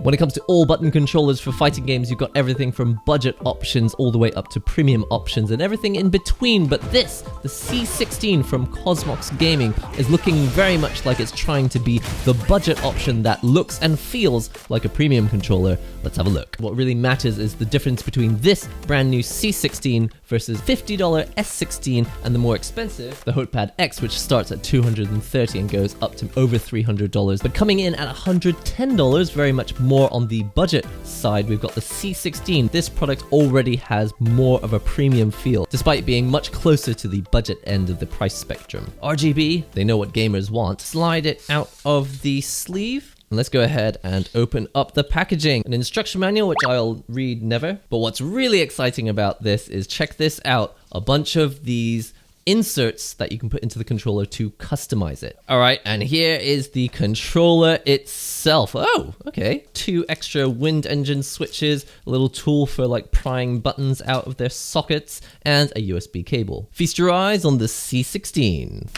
When it comes to all button controllers for fighting games, you've got everything from budget options all the way up to premium options and everything in between. But this, the C16 from COSMOX Gaming, is looking very much like it's trying to be the budget option that looks and feels like a premium controller. Let's have a look. What really matters is the difference between this brand new C16 versus $50 S16 and the more expensive, the Hautepad X, which starts at $230 and goes up to over $300. But coming in at $110, very much more on the budget side, we've got the C16. This product already has more of a premium feel, despite being much closer to the budget end of the price spectrum. RGB, they know what gamers want. Slide it out of the sleeve. Let's go ahead and open up the packaging. An instruction manual, which I'll read never. But what's really exciting about this is, check this out, a bunch of these inserts that you can put into the controller to customize it. All right, and here is the controller itself. Oh, okay. 2 extra wind engine switches, a little tool for like prying buttons out of their sockets, and a USB cable. Feast your eyes on the C16.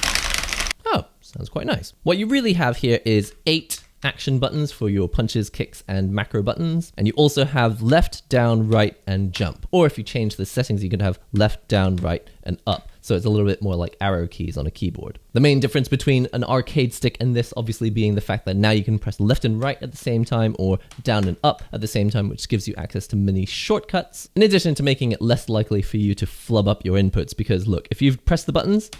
Oh, sounds quite nice. What you really have here is 8 action buttons for your punches, kicks, and macro buttons. And you also have left, down, right, and jump. Or if you change the settings, you can have left, down, right, and up. So it's a little bit more like arrow keys on a keyboard. The main difference between an arcade stick and this obviously being the fact that now you can press left and right at the same time, or down and up at the same time, which gives you access to many shortcuts, in addition to making it less likely for you to flub up your inputs. Because look, if you've pressed the buttons,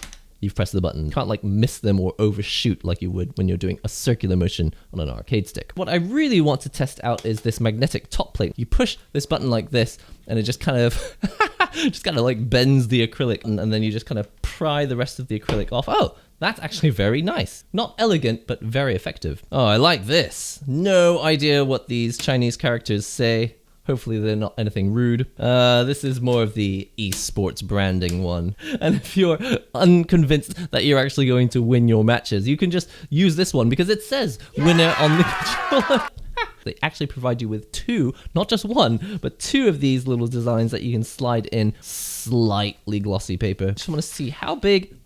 you've pressed the button. You can't like miss them or overshoot like you would when you're doing a circular motion on an arcade stick. What I really want to test out is this magnetic top plate. You push this button like this and it just kind of like bends the acrylic, and then you just kind of pry the rest of the acrylic off. Oh, that's actually very nice. Not elegant, but very effective. Oh, I like this. No idea what these Chinese characters say. Hopefully they're not anything rude. This is more of the esports branding one. And if you're unconvinced that you're actually going to win your matches, you can just use this one because it says winner on the controller. They actually provide you with 2, not just 1, but 2 of these little designs that you can slide in slightly glossy paper. Just want to see how big.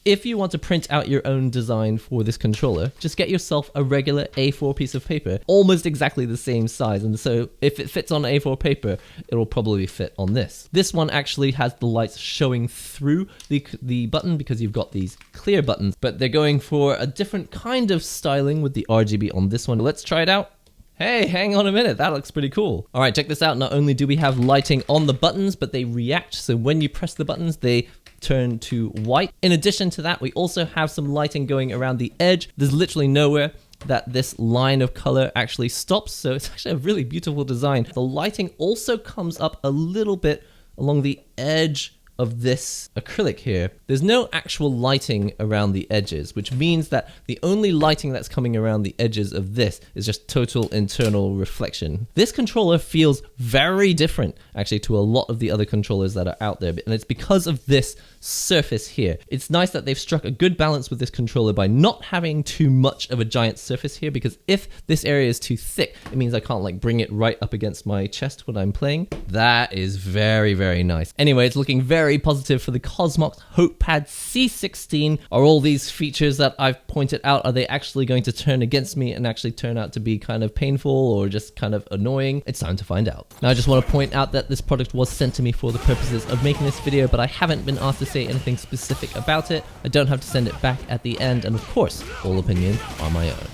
If you want to print out your own design for this controller, just get yourself a regular A4 piece of paper, almost exactly the same size. And so if it fits on A4 paper, it'll probably fit on this. This one actually has the lights showing through the button because you've got these clear buttons, but they're going for a different kind of styling with the RGB on this one. Let's try it out. Hey, hang on a minute, that looks pretty cool. All right, check this out. Not only do we have lighting on the buttons, but they react. So when you press the buttons, they turn to white. In addition to that, we also have some lighting going around the edge. There's literally nowhere that this line of color actually stops. So it's actually a really beautiful design. The lighting also comes up a little bit along the edge of this acrylic here. There's no actual lighting around the edges, which means that the only lighting that's coming around the edges of this is just total internal reflection. This controller feels very different actually to a lot of the other controllers that are out there, and it's because of this surface here. It's nice that they've struck a good balance with this controller by not having too much of a giant surface here, because if this area is too thick, it means I can't like bring it right up against my chest when I'm playing. That is very, very nice. Anyway, it's looking very positive for the COSMOX Hautepad C16. Are all these features that I've pointed out, are they actually going to turn against me and actually turn out to be kind of painful or just kind of annoying? It's time to find out. Now I just want to point out that this product was sent to me for the purposes of making this video, but I haven't been asked to say anything specific about it. I don't have to send it back at the end, and of course, all opinions are my own.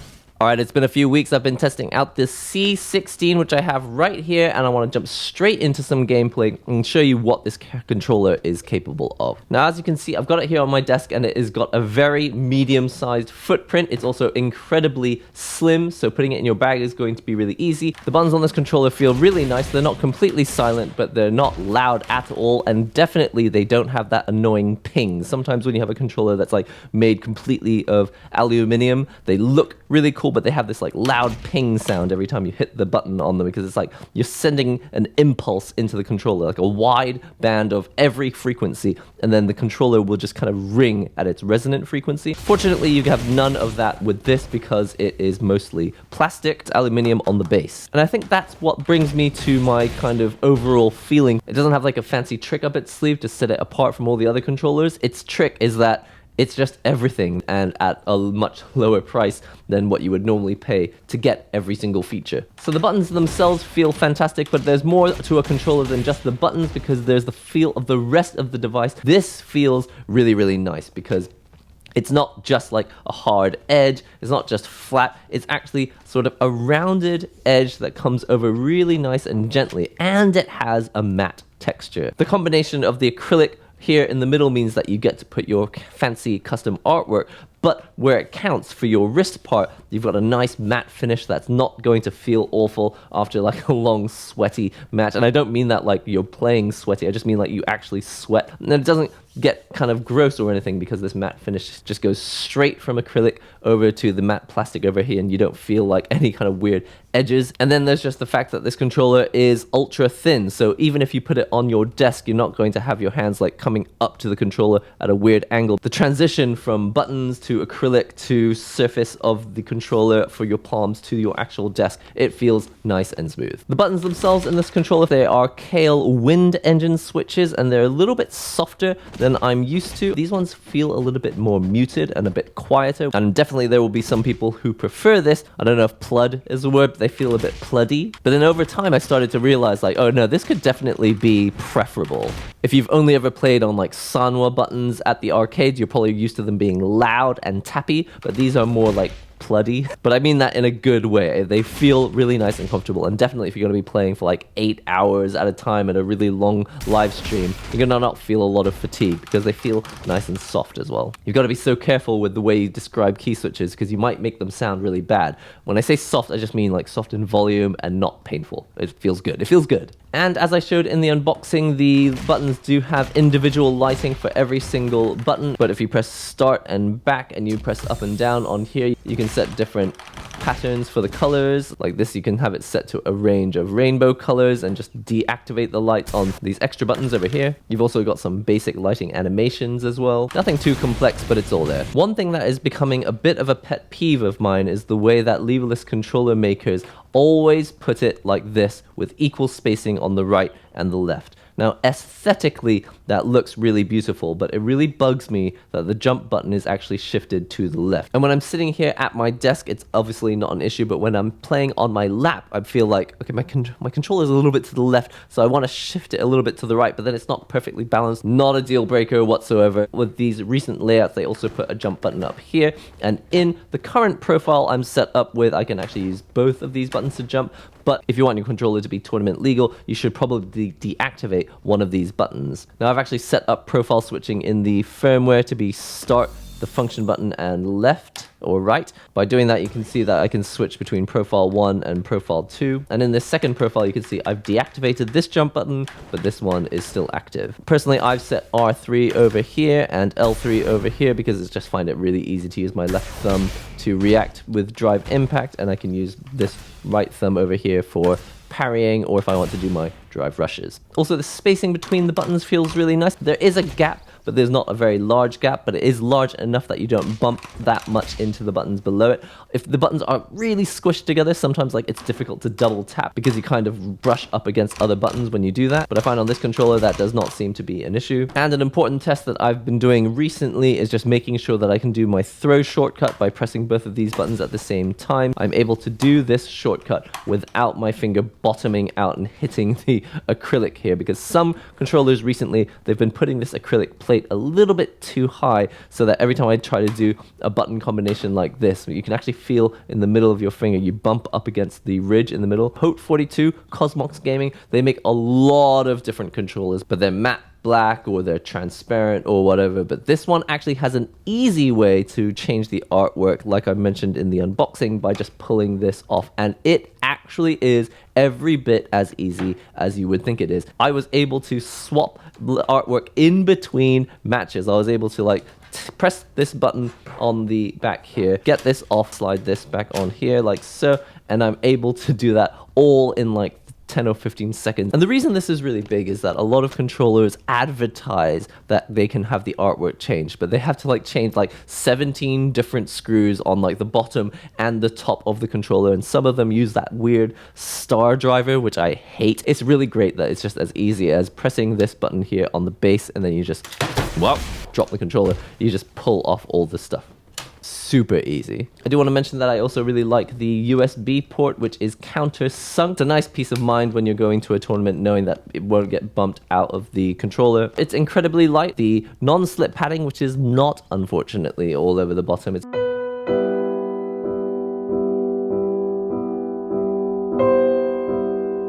Alright, it's been a few weeks. I've been testing out this C16, which I have right here, and I want to jump straight into some gameplay and show you what this controller is capable of. Now, as you can see, I've got it here on my desk, and it has got a very medium-sized footprint. It's also incredibly slim, so putting it in your bag is going to be really easy. The buttons on this controller feel really nice. They're not completely silent, but they're not loud at all, and definitely they don't have that annoying ping. Sometimes when you have a controller that's like made completely of aluminum, they look really cool, but they have this like loud ping sound every time you hit the button on them, because it's like you're sending an impulse into the controller, like a wide band of every frequency, and then the controller will just kind of ring at its resonant frequency. Fortunately, you have none of that with this because it is mostly plastic. It's aluminium on the base. And I think that's what brings me to my kind of overall feeling. It doesn't have like a fancy trick up its sleeve to set it apart from all the other controllers. Its trick is that It's just everything, and at a much lower price than what you would normally pay to get every single feature. So the buttons themselves feel fantastic, but there's more to a controller than just the buttons, because there's the feel of the rest of the device. This feels really, really nice because it's not just like a hard edge, it's not just flat, it's actually sort of a rounded edge that comes over really nice and gently, and it has a matte texture. The combination of the acrylic here in the middle means that you get to put your fancy custom artwork, but where it counts for your wrist part, you've got a nice matte finish that's not going to feel awful after like a long sweaty match. And I don't mean that like you're playing sweaty, I just mean like you actually sweat. And it doesn't get kind of gross or anything because this matte finish just goes straight from acrylic over to the matte plastic over here, and you don't feel like any kind of weird edges. And then there's just the fact that this controller is ultra thin, so even if you put it on your desk, you're not going to have your hands like coming up to the controller at a weird angle. The transition from buttons to acrylic to surface of the controller for your palms to your actual desk, it feels nice and smooth. The buttons themselves in this controller, they are Kailh wind engine switches, and they're a little bit softer than I'm used to. These ones feel a little bit more muted and a bit quieter, and definitely there will be some people who prefer this. I don't know if plud is a word, but they feel a bit pluddy. But then over time I started to realize like, oh no, this could definitely be preferable. If you've only ever played on like Sanwa buttons at the arcades, you're probably used to them being loud and tappy, but these are more like pluddy. But I mean that in a good way. They feel really nice and comfortable, and definitely if you're going to be playing for like 8 hours at a time at a really long live stream, you're going to not feel a lot of fatigue because they feel nice and soft as well. You've got to be so careful with the way you describe key switches because you might make them sound really bad. When I say soft, I just mean like soft in volume and not painful. It feels good. It feels good. And as I showed in the unboxing, the buttons do have individual lighting for every single button. But if you press start and back and you press up and down on here, you can set different patterns for the colors. Like this, you can have it set to a range of rainbow colors and just deactivate the lights on these extra buttons over here. You've also got some basic lighting animations as well. Nothing too complex, but it's all there. One thing that is becoming a bit of a pet peeve of mine is the way that Leverless controller makers always put it like this, with equal spacing on the right and the left. Now, aesthetically, that looks really beautiful, but it really bugs me that the jump button is actually shifted to the left. And when I'm sitting here at my desk, it's obviously not an issue, but when I'm playing on my lap, I feel like, okay, my controller is a little bit to the left, so I want to shift it a little bit to the right, but then it's not perfectly balanced. Not a deal breaker whatsoever. With these recent layouts, they also put a jump button up here, and in the current profile I'm set up with, I can actually use both of these buttons to jump. But if you want your controller to be tournament legal, you should probably deactivate one of these buttons. Now, I've actually set up profile switching in the firmware to be start, the function button, and left or right. By doing that, you can see that I can switch between profile 1 and profile 2. And in this second profile, you can see I've deactivated this jump button, but this one is still active. Personally, I've set R3 over here and L3 over here because I just find it really easy to use my left thumb to react with drive impact, and I can use this right thumb over here for parrying, or if I want to do my drive rushes. Also, the spacing between the buttons feels really nice. There is a gap, but there's not a very large gap, but it is large enough that you don't bump that much into the buttons below it. If the buttons are really squished together, sometimes like it's difficult to double tap because you kind of brush up against other buttons when you do that. But I find on this controller that does not seem to be an issue. And an important test that I've been doing recently is just making sure that I can do my throw shortcut by pressing both of these buttons at the same time. I'm able to do this shortcut without my finger bottoming out and hitting the acrylic here, because some controllers recently, they've been putting this acrylic plate a little bit too high, so that every time I try to do a button combination like this, you can actually feel in the middle of your finger, you bump up against the ridge in the middle. Hautepad 42, COSMOX Gaming, they make a lot of different controllers, but they're matte black or they're transparent or whatever, but this one actually has an easy way to change the artwork, like I mentioned in the unboxing, by just pulling this off, and it actually is every bit as easy as you would think it is. I was able to swap artwork in between matches. I was able to like press this button on the back here, get this off, slide this back on here like so, and I'm able to do that all in like 10 or 15 seconds. And the reason this is really big is that a lot of controllers advertise that they can have the artwork changed, but they have to like change like 17 different screws on like the bottom and the top of the controller, and some of them use that weird star driver, which I hate. It's really great that it's just as easy as pressing this button here on the base, and then you just, well, drop the controller, you just pull off all this stuff. Super easy. I do want to mention that I also really like the USB port, which is countersunk. It's a nice peace of mind when you're going to a tournament knowing that it won't get bumped out of the controller. It's incredibly light. The non-slip padding, which is not, unfortunately, all over the bottom. It's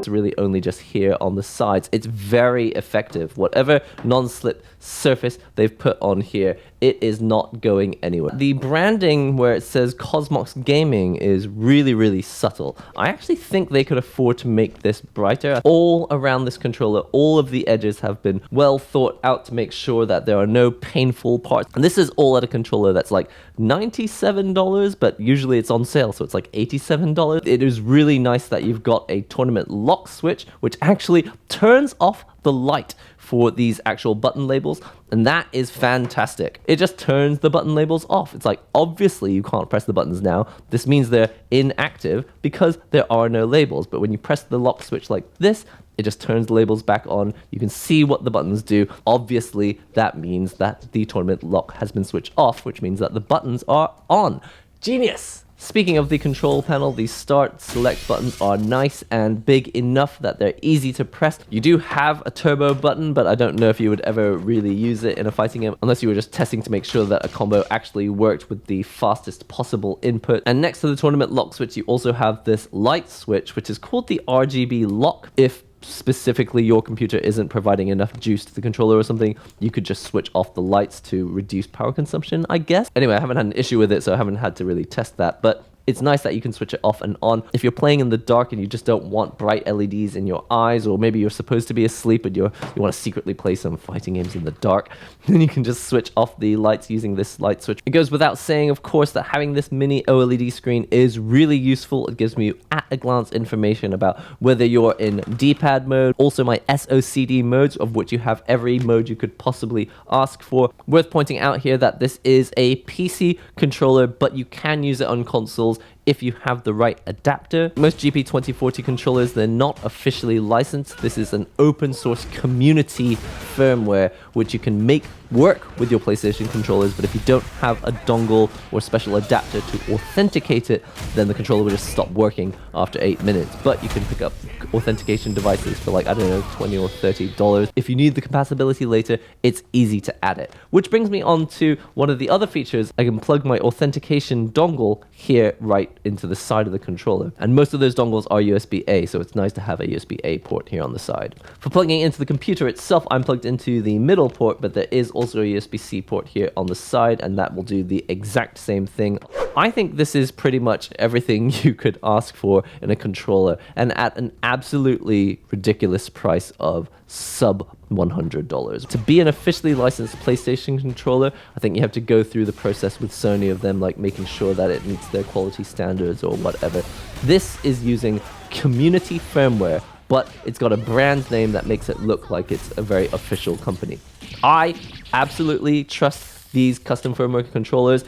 really only just here on the sides. It's very effective. Whatever non-slip surface they've put on here, it is not going anywhere. The branding where it says COSMOX Gaming is really, really subtle. I actually think they could afford to make this brighter. All around this controller, all of the edges have been well thought out to make sure that there are no painful parts. And this is all at a controller that's like $97, but usually it's on sale, so it's like $87. It is really nice that you've got a tournament lock switch, which actually turns off the light for these actual button labels, and that is fantastic. It just turns the button labels off. It's like, obviously you can't press the buttons now. This means they're inactive because there are no labels, but when you press the lock switch like this, it just turns the labels back on. You can see what the buttons do. Obviously, that means that the tournament lock has been switched off, which means that the buttons are on. Genius! Speaking of the control panel, the start select buttons are nice and big enough that they're easy to press. You do have a turbo button, but I don't know if you would ever really use it in a fighting game unless you were just testing to make sure that a combo actually worked with the fastest possible input. And next to the tournament lock switch, you also have this light switch, which is called the RGB lock. If specifically your computer isn't providing enough juice to the controller or something, you could just switch off the lights to reduce power consumption, I guess. Anyway, I haven't had an issue with it, so I haven't had to really test that, but it's nice that you can switch it off and on. If you're playing in the dark and you just don't want bright LEDs in your eyes, or maybe you're supposed to be asleep and you want to secretly play some fighting games in the dark, then you can just switch off the lights using this light switch. It goes without saying, of course, that having this mini OLED screen is really useful. It gives me at-a-glance information about whether you're in D-pad mode, also my SOCD modes, of which you have every mode you could possibly ask for. Worth pointing out here that this is a PC controller, but you can use it on consoles if you have the right adapter. Most GP2040 controllers, they're not officially licensed. This is an open source community firmware which you can make work with your PlayStation controllers, but if you don't have a dongle or special adapter to authenticate it, then the controller will just stop working after 8 minutes. But you can pick up authentication devices for like, I don't know, $20 or $30. If you need the compatibility later, it's easy to add it. Which brings me on to one of the other features. I can plug my authentication dongle here right into the side of the controller. And most of those dongles are USB-A, so it's nice to have a USB-A port here on the side. For plugging into the computer itself, I'm plugged into the middle port, but there is also a USB-C port here on the side, and that will do the exact same thing. I think this is pretty much everything you could ask for in a controller, and at an absolutely ridiculous price of sub $100. To be an officially licensed PlayStation controller, I think you have to go through the process with Sony of them like making sure that it meets their quality standards or whatever. This is using community firmware, but it's got a brand name that makes it look like it's a very official company. I absolutely trust these custom firmware controllers.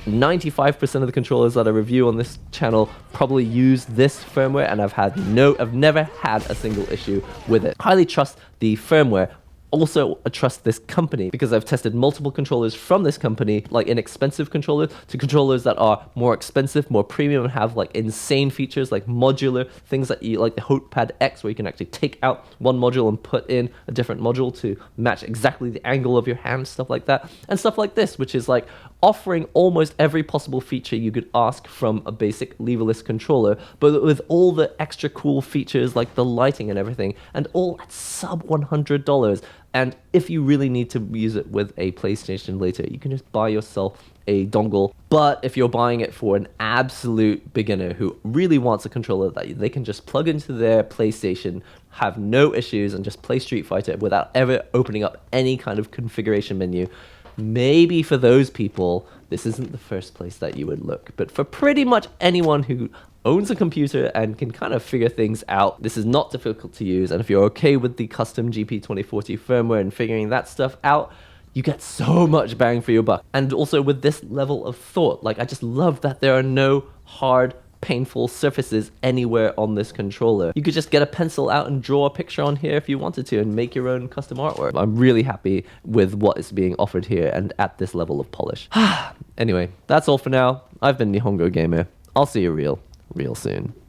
95% of the controllers that I review on this channel probably use this firmware, and I've never had a single issue with it. Highly trust the firmware. Also, I trust this company because I've tested multiple controllers from this company, like inexpensive controllers to controllers that are more expensive, more premium, and have like insane features like modular things that you like the Hautepad X, where you can actually take out one module and put in a different module to match exactly the angle of your hand, stuff like that. And stuff like this, which is like offering almost every possible feature you could ask from a basic leverless controller, but with all the extra cool features like the lighting and everything, and all at sub $100. And if you really need to use it with a PlayStation later, you can just buy yourself a dongle. But if you're buying it for an absolute beginner who really wants a controller that they can just plug into their PlayStation, have no issues, and just play Street Fighter without ever opening up any kind of configuration menu, maybe for those people, this isn't the first place that you would look. But for pretty much anyone who owns a computer and can kind of figure things out, this is not difficult to use. And if you're okay with the custom GP2040 firmware and figuring that stuff out, you get so much bang for your buck. And also with this level of thought, like I just love that there are no hard painful surfaces anywhere on this controller. You could just get a pencil out and draw a picture on here if you wanted to and make your own custom artwork. I'm really happy with what is being offered here and at this level of polish. Anyway, that's all for now. I've been NihongoGamer. I'll see you real soon.